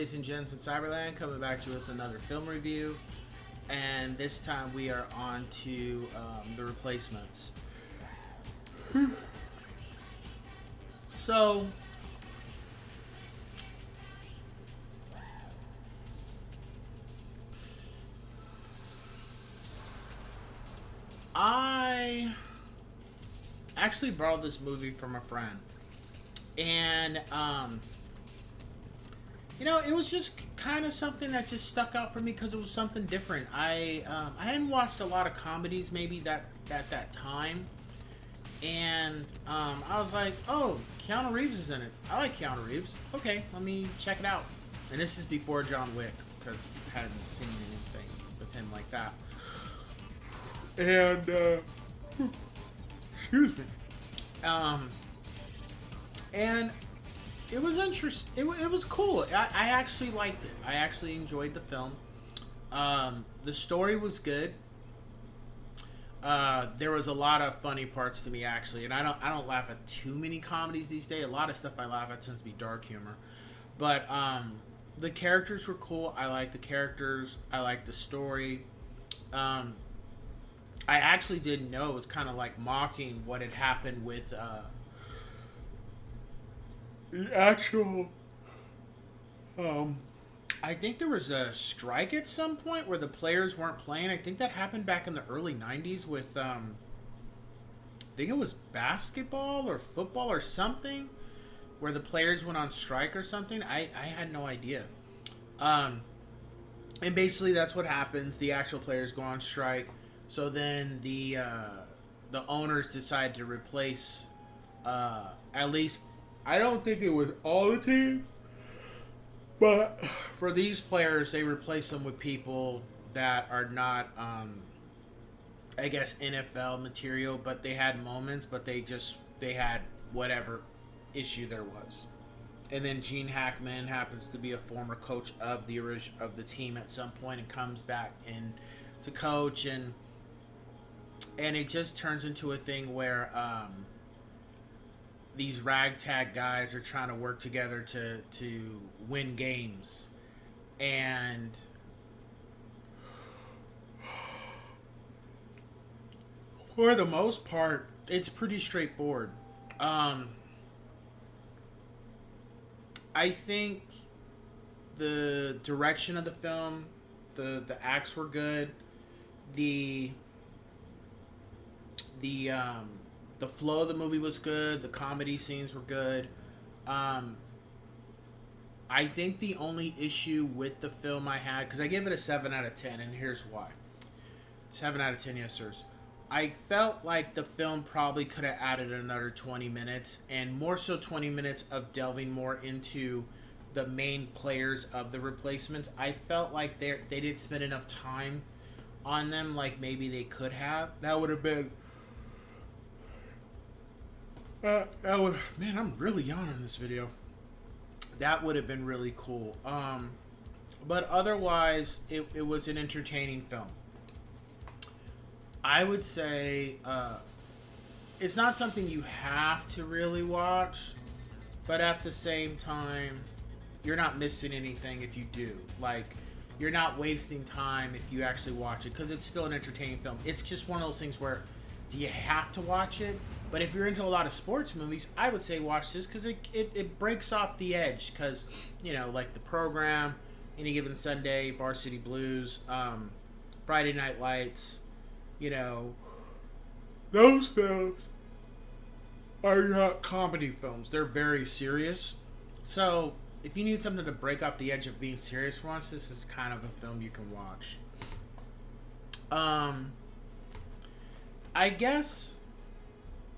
ladies and gents in Cyberland, coming back to you with another film review, and this time we are on to The Replacements. So, I actually borrowed this movie from a friend, and it was just kind of something that just stuck out for me because it was something different. I hadn't watched a lot of comedies maybe that at that time, and I was like, oh, Keanu Reeves is in it. I like Keanu Reeves. Okay, let me check it out. And this is before John Wick because I hadn't seen anything with him like that. And excuse me. And it was interesting. It was cool. I actually liked it. I actually enjoyed the film. The story was good. There was a lot of funny parts to me actually, and I don't laugh at too many comedies these days. A lot of stuff I laugh at tends to be dark humor, but the characters were cool. I liked the characters. I liked the story. I actually didn't know it was kind of like mocking what had happened with the actual. I think there was a strike at some point where the players weren't playing. I think that happened back in the early '90s with I think it was basketball or football or something, where the players went on strike or something. I had no idea. And basically that's what happens. The actual players go on strike. So then the owners decide to replace at least, I don't think it was all the team, but for these players they replace them with people that are not I guess NFL material, but they had moments, but they had whatever issue there was. And then Gene Hackman happens to be a former coach of the team at some point and comes back in to coach, and it just turns into a thing where these ragtag guys are trying to work together to win games. And for the most part, it's pretty straightforward. I think the direction of the film, the acts were good. The flow of the movie was good. The comedy scenes were good. I think the only issue with the film I had, because I gave it a 7 out of 10, and here's why. 7 out of 10, yes, sirs. I felt like the film probably could have added another 20 minutes, and more so 20 minutes of delving more into the main players of the replacements. I felt like they didn't spend enough time on them like maybe they could have. That would have been... man, I'm really yawning in this video. That would have been really cool. But otherwise, it was an entertaining film. I would say it's not something you have to really watch, but at the same time, you're not missing anything if you do. Like, you're not wasting time if you actually watch it, because it's still an entertaining film. It's just one of those things where, do you have to watch it? But if you're into a lot of sports movies, I would say watch this, because it breaks off the edge. Because, like The Program, Any Given Sunday, Varsity Blues, Friday Night Lights, those films are not comedy films. They're very serious. So if you need something to break off the edge of being serious for once, this is kind of a film you can watch. I guess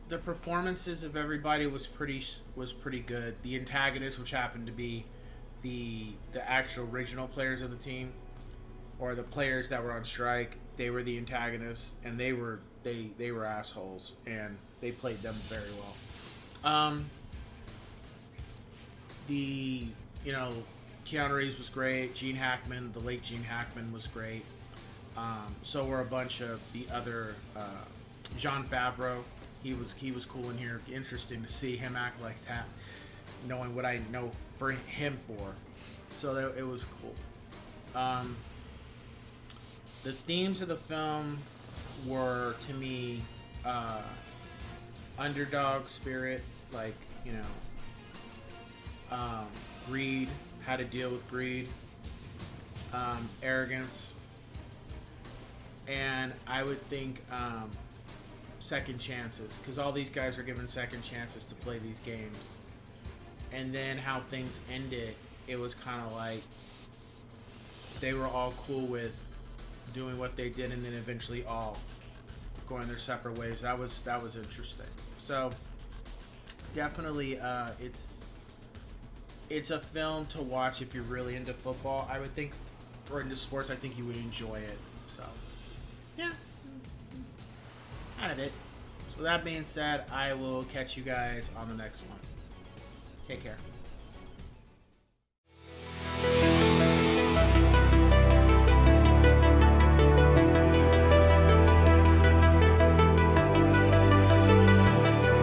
the performances of everybody was pretty good. The antagonist, which happened to be the actual original players of the team, or the players that were on strike, they were the antagonists, and they were assholes, and they played them very well. Keanu Reeves was great. Gene Hackman, the late Gene Hackman, was great. So were a bunch of the other. Jon Favreau, he was cool in here. Interesting to see him act like that, knowing what I know for him for. So that, it was cool. Um, the themes of the film were, to me, uh, underdog spirit, like, you know, greed, how to deal with greed, arrogance, and I would think second chances, because all these guys were given second chances to play these games. And then how things ended, it was kind of like they were all cool with doing what they did, and then eventually all going their separate ways. That was interesting. So definitely, it's a film to watch if you're really into football, I would think, or into sports. I think you would enjoy it. So yeah, kind of it. So that being said, I will catch you guys on the next one. Take care.